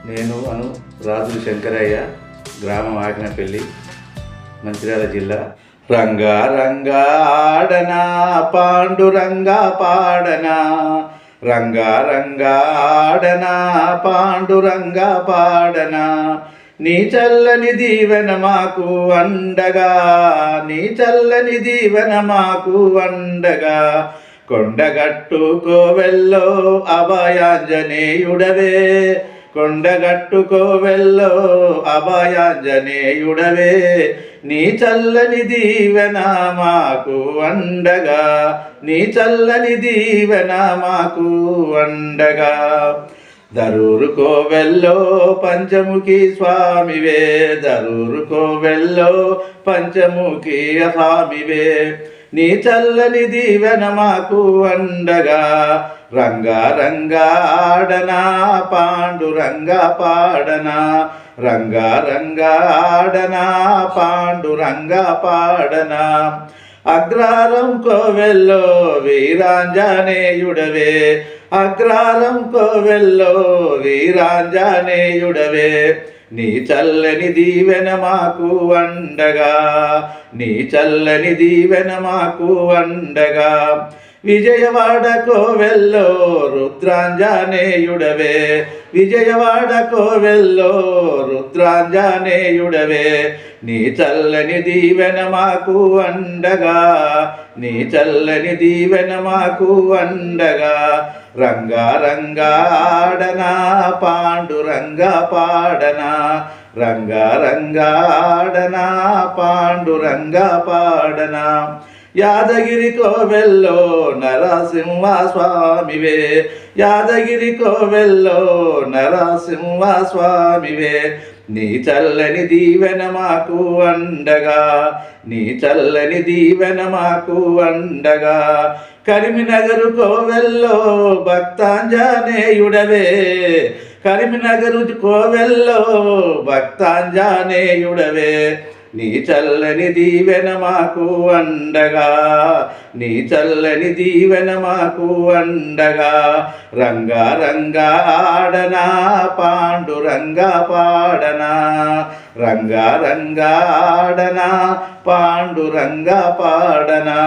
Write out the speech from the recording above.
నేను రాజుల శంకరయ్య, గ్రామం ఆకినపల్లి, మంచిర్యాల జిల్లా. రంగా రంగా ఆడనా పాండురంగా పాడనా, రంగా రంగా ఆడనా పాండురంగా పాడనా, నీ చల్లని దీవెన మాకు అండగా, నీ చల్లని దీవెన మాకు అండగా, కొండగట్టు కోవెల్లో అభయాంజనేయుడవే, కొండగట్టు కోవెల్లో అభయాంజనేయుడవే, నీ చల్లని దీవెన మాకు అండగా, నీ చల్లని దీవెన మాకు అండగా. దరూరు కోవెల్లో పంచముఖి స్వామివే, దరూరు కోవెల్లో పంచముఖి స్వామివే, నీ చల్లని దీవెన మాకు అండగా, రంగా రంగా ఆడనా పాండురంగా పాడనా, రంగా రంగా ఆడనా పాండురంగా పాడనా, అగ్రారం కోవెల్లో వీరాంజనేయుడవే, అగ్రారం కోవెల్లో వీరాంజనేయుడవే, నీ చల్లని దీవెన మాకు అండగా, నీ చల్లని దీవెన మాకు అండగా, విజయవాడ కోవెల్లో రుద్రాంజనేయుడవే, విజయవాడ కోవెల్లో రుద్రాంజనేయుడవే, నీ చల్లని దీవెన మాకు అండగా, నీ చల్లని దీవెన మాకు అండగా, రంగా రంగా ఆడనా పాండురంగా పాడనా, రంగా రంగా ఆడనా పాండురంగా పాడనా, యాదగిరి కోవెల్లో నరసింహ స్వామివే, యాదగిరి కోవెల్లో నరసింహ స్వామివే, నీ చల్లని దీవెన మాకు అండగా, నీ చల్లని దీవెన మాకు అండగా, కరీంనగర్ కోవెల్లో భక్తాంజనేయుడవే, కరీంనగర్ కోవెల్లో భక్తాంజనేయుడవే, నీ చల్లని దీవెన మాకు అండగా, నీ చల్లని దీవెన మాకు అండగా, రంగా రంగా ఆడనా పాండురంగా పాడనా, రంగా రంగా ఆడనా పాండురంగా పాడనా.